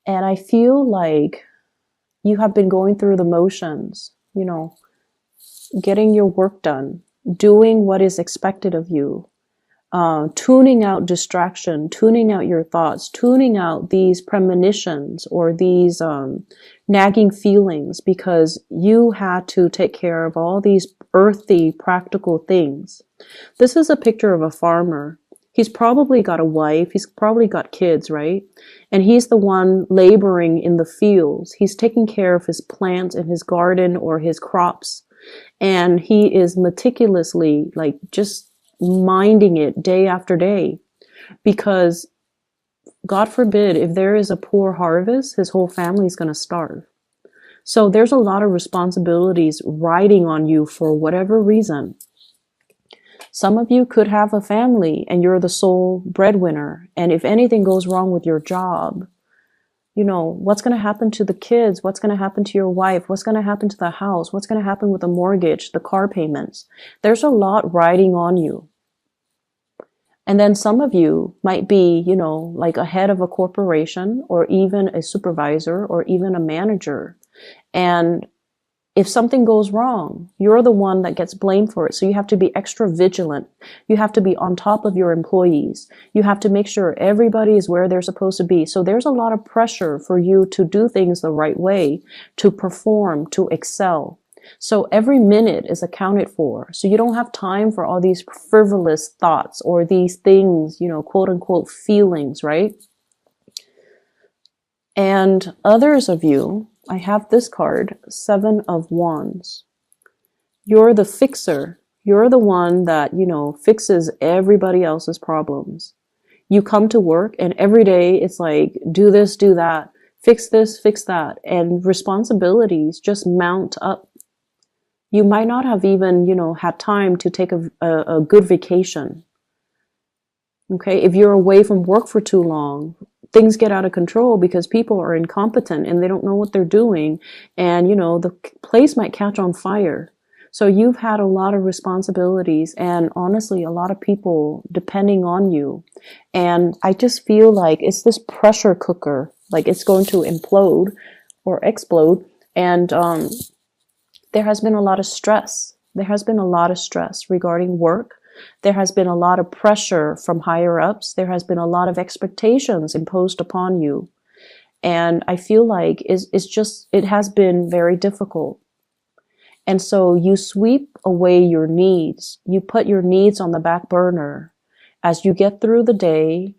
And I feel like you have been going through the motions, getting your work done, doing what is expected of you, tuning out distraction, tuning out your thoughts, tuning out these premonitions or these nagging feelings, because you had to take care of all these earthy, practical things. This is a picture of a farmer. He's probably got a wife, he's probably got kids, right? And he's the one laboring in the fields. He's taking care of his plants in his garden or his crops. And he is meticulously, like, just minding it day after day, because God forbid, if there is a poor harvest, his whole family is going to starve. So there's a lot of responsibilities riding on you for whatever reason. Some of you could have a family and you're the sole breadwinner. And if anything goes wrong with your job, what's going to happen to the kids? What's going to happen to your wife? What's going to happen to the house? What's going to happen with the mortgage, the car payments? There's a lot riding on you. And then some of you might be, like a head of a corporation or even a supervisor or even a manager. And if something goes wrong, you're the one that gets blamed for it. So you have to be extra vigilant. You have to be on top of your employees. You have to make sure everybody is where they're supposed to be. So there's a lot of pressure for you to do things the right way, to perform, to excel. So every minute is accounted for. So you don't have time for all these frivolous thoughts or these things, quote unquote feelings, right? And others of you, I have this card, 7 of Wands. You're the fixer. You're the one that, fixes everybody else's problems. You come to work and every day it's like, do this, do that, fix this, fix that. And responsibilities just mount up. You might not have even, had time to take a good vacation. Okay. If you're away from work for too long, things get out of control because people are incompetent and they don't know what they're doing. And, the place might catch on fire. So you've had a lot of responsibilities and honestly, a lot of people depending on you. And I just feel like it's this pressure cooker, like it's going to implode or explode. And, there has been a lot of stress. There has been a lot of stress regarding work. There has been a lot of pressure from higher ups. There has been a lot of expectations imposed upon you. And I feel like it has been very difficult. And so you sweep away your needs. You put your needs on the back burner as you get through the day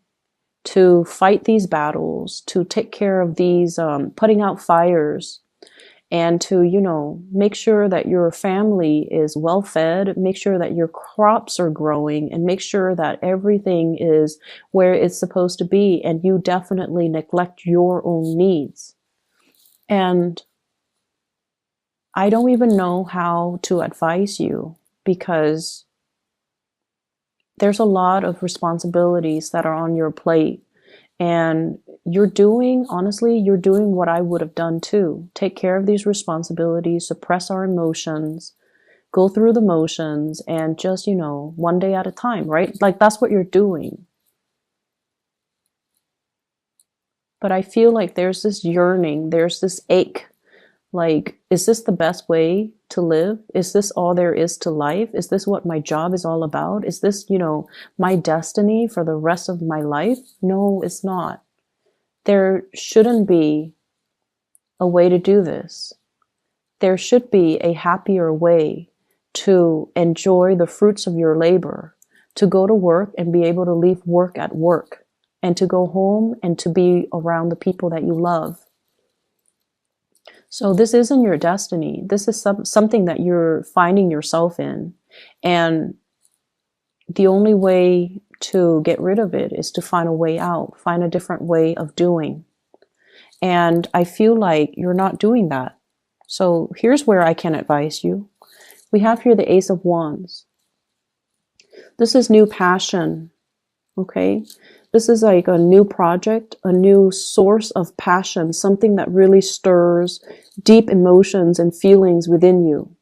to fight these battles, to take care of these, putting out fires, and to, make sure that your family is well fed, make sure that your crops are growing, and make sure that everything is where it's supposed to be. And you definitely neglect your own needs. And I don't even know how to advise you, because there's a lot of responsibilities that are on your plate. And you're doing what I would have done too. Take care of these responsibilities, suppress our emotions, go through the motions, and just, one day at a time, right? Like that's what you're doing. But I feel like there's this yearning, there's this ache. Like, is this the best way to live? Is this all there is to life? Is this what my job is all about? Is this, my destiny for the rest of my life? No, it's not. There shouldn't be a way to do this. There should be a happier way to enjoy the fruits of your labor, to go to work and be able to leave work at work, and to go home and to be around the people that you love. So this isn't your destiny. This is something that you're finding yourself in. And the only way to get rid of it is to find a way out, find a different way of doing. And I feel like you're not doing that. So here's where I can advise you. We have here the Ace of Wands. This is new passion. Okay. This is like a new project, a new source of passion, something that really stirs deep emotions and feelings within you.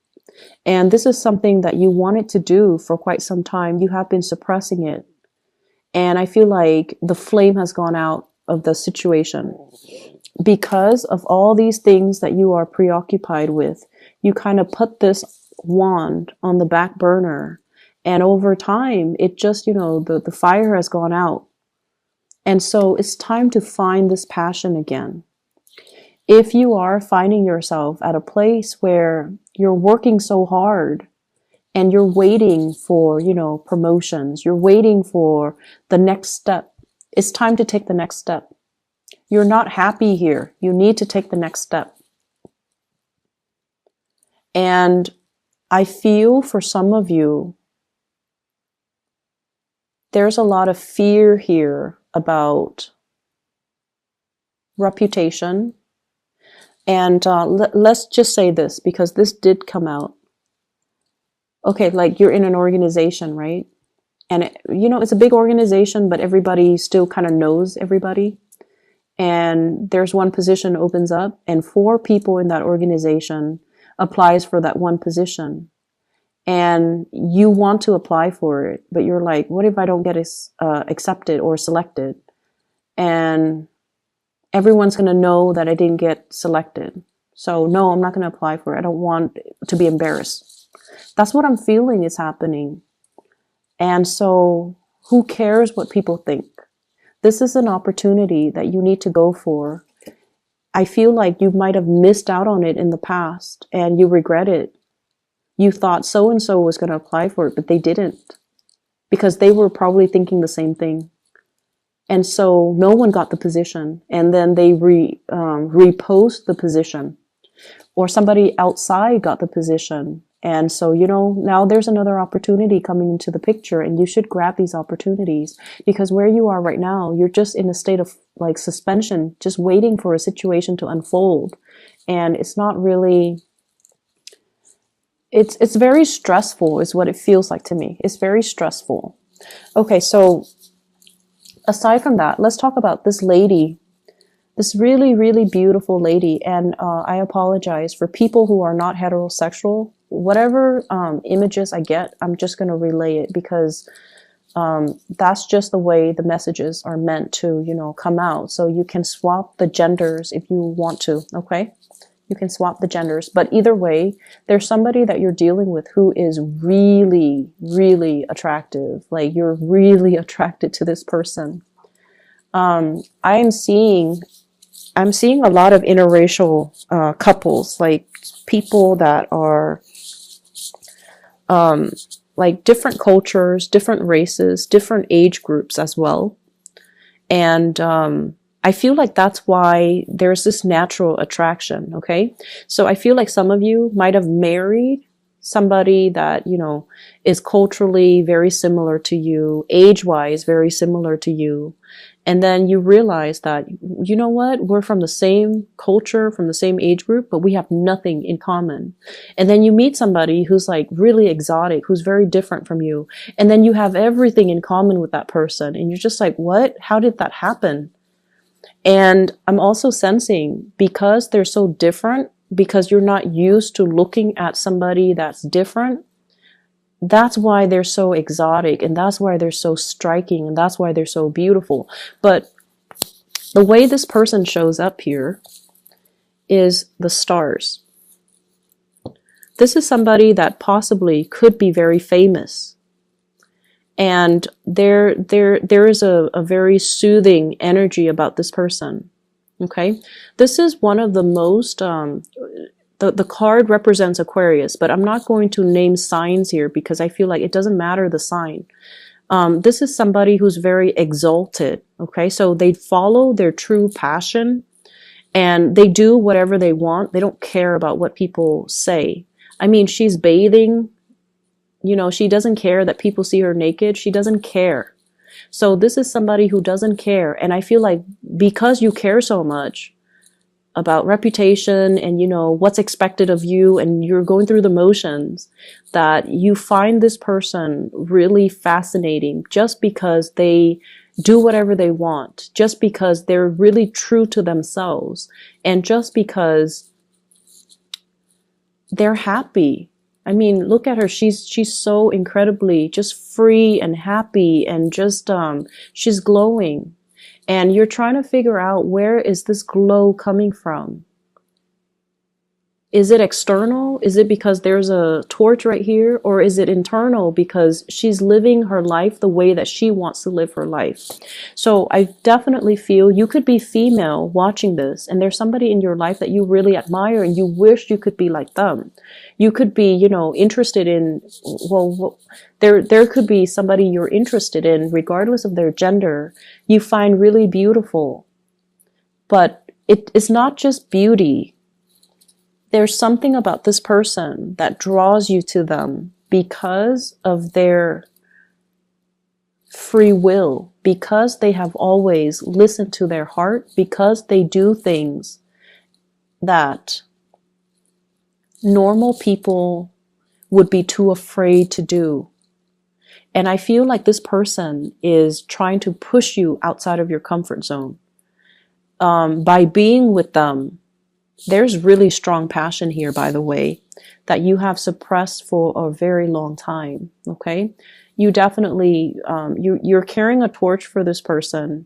And this is something that you wanted to do for quite some time. You have been suppressing it. And I feel like the flame has gone out of the situation. because of all these things that you are preoccupied with, you kind of put this wand on the back burner. And over time, it just, the fire has gone out. And so it's time to find this passion again. If you are finding yourself at a place where you're working so hard and you're waiting for, promotions, you're waiting for the next step, it's time to take the next step. You're not happy here. You need to take the next step. And I feel for some of you, there's a lot of fear here about reputation. And let's just say this, because this did come out. Okay, like you're in an organization, right? And it's a big organization, but everybody still kind of knows everybody. And there's one position opens up, and 4 people in that organization applies for that one position. And you want to apply for it, but you're like, what if I don't get accepted or selected? And everyone's going to know that I didn't get selected. So no, I'm not going to apply for it. I don't want to be embarrassed. That's what I'm feeling is happening. And so who cares what people think? This is an opportunity that you need to go for. I feel like you might have missed out on it in the past and you regret it. You thought so-and-so was going to apply for it, but they didn't, because they were probably thinking the same thing. And so no one got the position, and then they repost the position, or somebody outside got the position. And so, now there's another opportunity coming into the picture, and you should grab these opportunities, because where you are right now, you're just in a state of like suspension, just waiting for a situation to unfold. And it's not really, it's very stressful is what it feels like to me. It's very stressful. Okay. So aside from that, let's talk about this lady, this really, really beautiful lady. And I apologize for people who are not heterosexual. Whatever images I get, I'm just going to relay it, because that's just the way the messages are meant to, come out. So you can swap the genders if you want to, okay? You can swap the genders. But either way, there's somebody that you're dealing with who is really, really attractive. Like, you're really attracted to this person. I'm seeing a lot of interracial couples, like people that are like different cultures, different races, different age groups as well. And I feel like that's why there's this natural attraction, okay? So I feel like some of you might have married somebody that, is culturally very similar to you, age-wise very similar to you. And then you realize that, you know what, we're from the same culture, from the same age group, but we have nothing in common. And then you meet somebody who's like really exotic, who's very different from you. And then you have everything in common with that person. And you're just like, what? How did that happen? And I'm also sensing, because they're so different, because you're not used to looking at somebody that's different, that's why they're so exotic, and that's why they're so striking, and that's why they're so beautiful. But the way this person shows up here is the stars. This is somebody that possibly could be very famous. And there is a very soothing energy about this person. Okay? This is one of the most, the card represents Aquarius, but I'm not going to name signs here because I feel like it doesn't matter the sign. This is somebody who's very exalted. Okay? So they follow their true passion and they do whatever they want. They don't care about what people say. I mean, she's bathing. She doesn't care that people see her naked. She doesn't care. So this is somebody who doesn't care. And I feel like because you care so much about reputation and, what's expected of you, and you're going through the motions, that you find this person really fascinating just because they do whatever they want, just because they're really true to themselves, and just because they're happy. I mean, look at her. She's so incredibly just free and happy, and just she's glowing. And you're trying to figure out, where is this glow coming from? Is it external? Is it because there's a torch right here? Or is it internal because she's living her life the way that she wants to live her life? So I definitely feel you could be female watching this, and there's somebody in your life that you really admire and you wish you could be like them. You could be, you know, interested in, well, there could be somebody you're interested in, regardless of their gender, you find really beautiful. But it's not just beauty. There's something about this person that draws you to them because of their free will, because they have always listened to their heart, because they do things that normal people would be too afraid to do. And I feel like this person is trying to push you outside of your comfort zone. By being with them, there's really strong passion here, by the way, that you have suppressed for a very long time, okay? You definitely, you're carrying a torch for this person.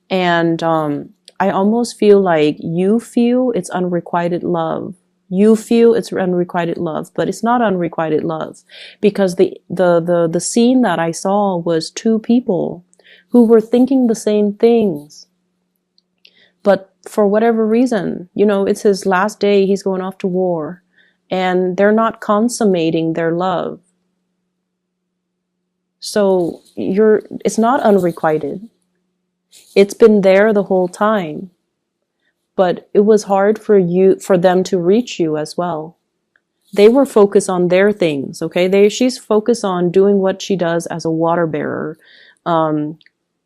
And I almost feel like you feel it's unrequited love. You feel it's unrequited love, but it's not unrequited love, because the scene that I saw was two people who were thinking the same things. But for whatever reason, you know, it's his last day, he's going off to war, and they're not consummating their love. So it's not unrequited. It's been there the whole time, but it was hard for them to reach you as well. They were focused on their things, okay? She's focused on doing what she does as a water bearer,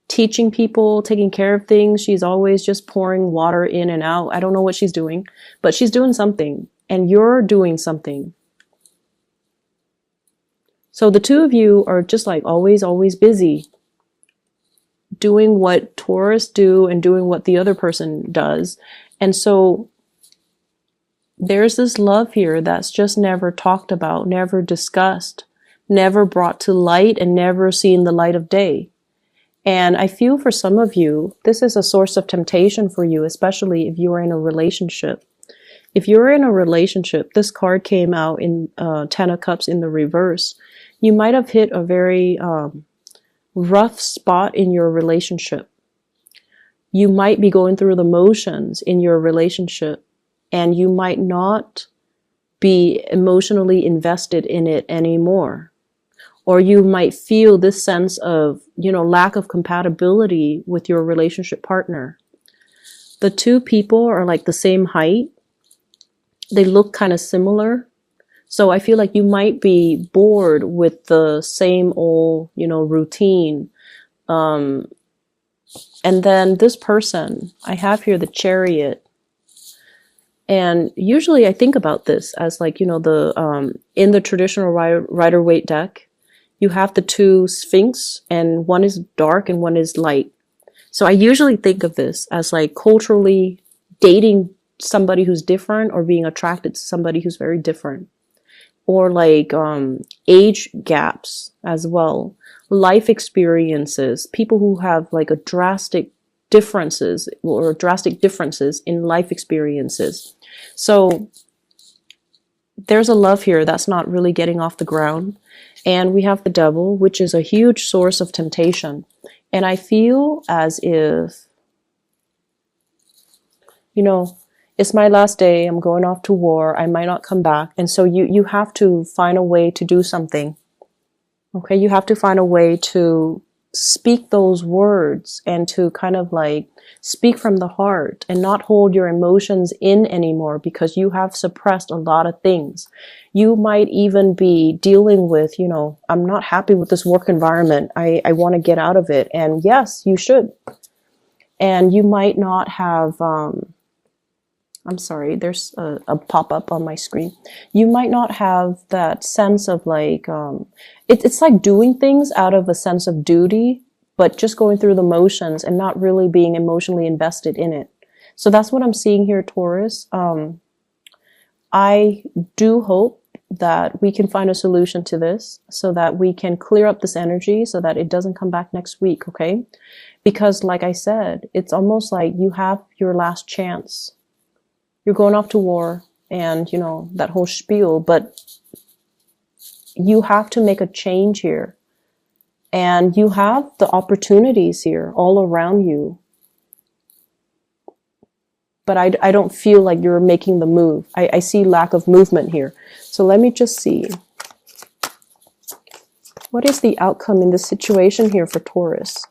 teaching people, taking care of things. She's always just pouring water in and out. I don't know what she's doing, but she's doing something, and you're doing something. So the two of you are just like always busy doing what Taurus do and doing what the other person does. And so there's this love here that's just never talked about, never discussed, never brought to light, and never seen the light of day. And I feel for some of you, this is a source of temptation for you, especially if you are in a relationship. If you're in a relationship, this card came out in Ten of Cups in the reverse. You might have hit a very rough spot in your relationship. You might be going through the motions in your relationship, and you might not be emotionally invested in it anymore. Or you might feel this sense of, you know, lack of compatibility with your relationship partner. The two people are like the same height. They look kind of similar. So I feel like you might be bored with the same old, you know, routine. And then this person, I have here the Chariot. And usually I think about this as like, you know, in the traditional Rider-Waite deck, you have the two Sphinx, and one is dark and one is light. So I usually think of this as like culturally dating somebody who's different, or being attracted to somebody who's very different. Or like age gaps as well. Life experiences. People who have like a drastic differences in life experiences. So there's a love here that's not really getting off the ground. And we have the Devil, which is a huge source of temptation. And I feel as if, you know, it's my last day, I'm going off to war, I might not come back. And so you have to find a way to do something. Okay, you have to find a way to speak those words and to kind of like speak from the heart and not hold your emotions in anymore, because you have suppressed a lot of things. You might even be dealing with, you know, I'm not happy with this work environment. I want to get out of it. And yes, you should. And you might not have, I'm sorry, there's a pop-up on my screen. You might not have that sense of like, it's like doing things out of a sense of duty, but just going through the motions and not really being emotionally invested in it. So that's what I'm seeing here, Taurus. I do hope that we can find a solution to this so that we can clear up this energy so that it doesn't come back next week, okay? Because like I said, it's almost like you have your last chance. You're going off to war and, you know, that whole spiel, but you have to make a change here. And you have the opportunities here all around you. But I don't feel like you're making the move. I see lack of movement here. So let me just see. What is the outcome in this situation here for Taurus?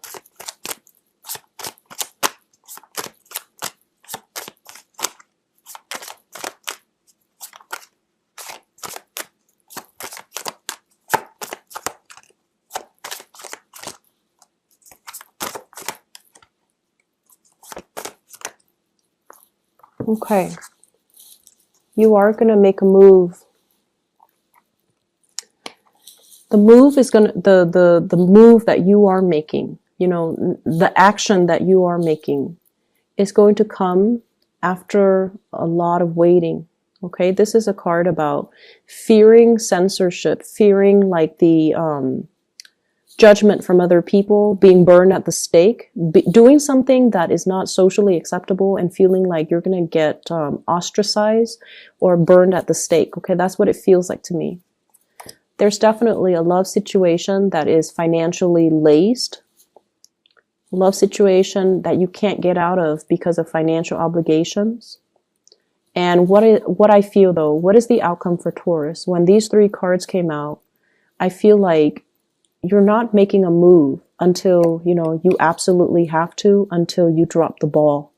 Okay. You are going to make a move. The move is going to, the move that you are making, you know, the action that you are making is going to come after a lot of waiting. Okay. This is a card about fearing censorship, fearing like the, judgment from other people, being burned at the stake, doing something that is not socially acceptable and feeling like you're going to get ostracized or burned at the stake. Okay, that's what it feels like to me. There's definitely a love situation that is financially laced. Love situation that you can't get out of because of financial obligations. And what I feel though, what is the outcome for Taurus? When these three cards came out, I feel like you're not making a move until, you know, you absolutely have to, until you drop the ball.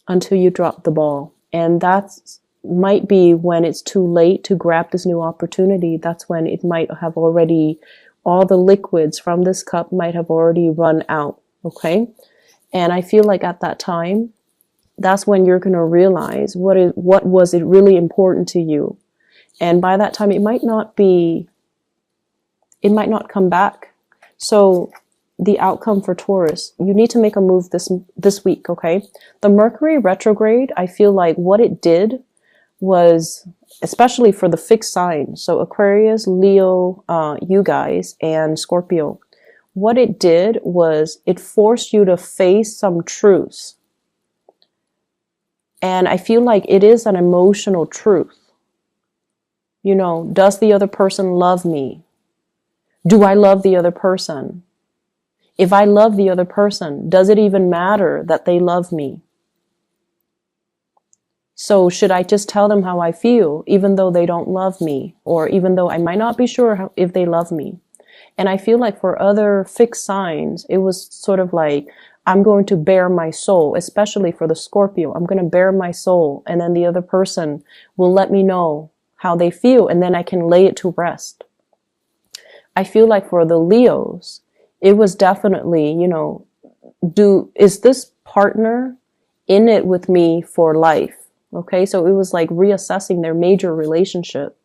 Until you drop the ball. And that's might be when it's too late to grab this new opportunity. That's when it might have already, all the liquids from this cup might have already run out. Okay. And I feel like at that time, that's when you're going to realize what was it really important to you. And by that time, it might not come back. So the outcome for Taurus, you need to make a move this week, okay? The Mercury retrograde, I feel like what it did was, especially for the fixed sign, so Aquarius, Leo, you guys, and Scorpio, what it did was it forced you to face some truths. And I feel like it is an emotional truth. You know, does the other person love me? Do I love the other person? If I love the other person, does it even matter that they love me? So should I just tell them how I feel, even though they don't love me, or even though I might not be sure if they love me? And I feel like for other fixed signs, it was sort of like, I'm going to bare my soul, especially for the Scorpio. I'm going to bare my soul, and then the other person will let me know how they feel, and then I can lay it to rest. I feel like for the Leos, it was definitely, you know, is this partner in it with me for life? Okay, so it was like reassessing their major relationship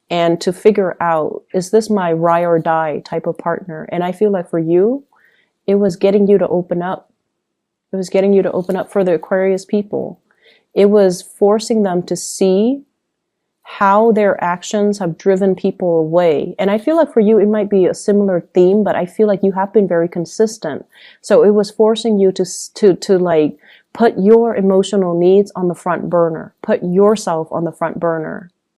and to figure out, is this my ride or die type of partner? And I feel like for you, it was getting you to open up. It was getting you to open up for the Aquarius people. It was forcing them to see how their actions have driven people away. And I feel like for you, it might be a similar theme, but I feel like you have been very consistent. So it was forcing you to like put your emotional needs on the front burner, put yourself on the front burner.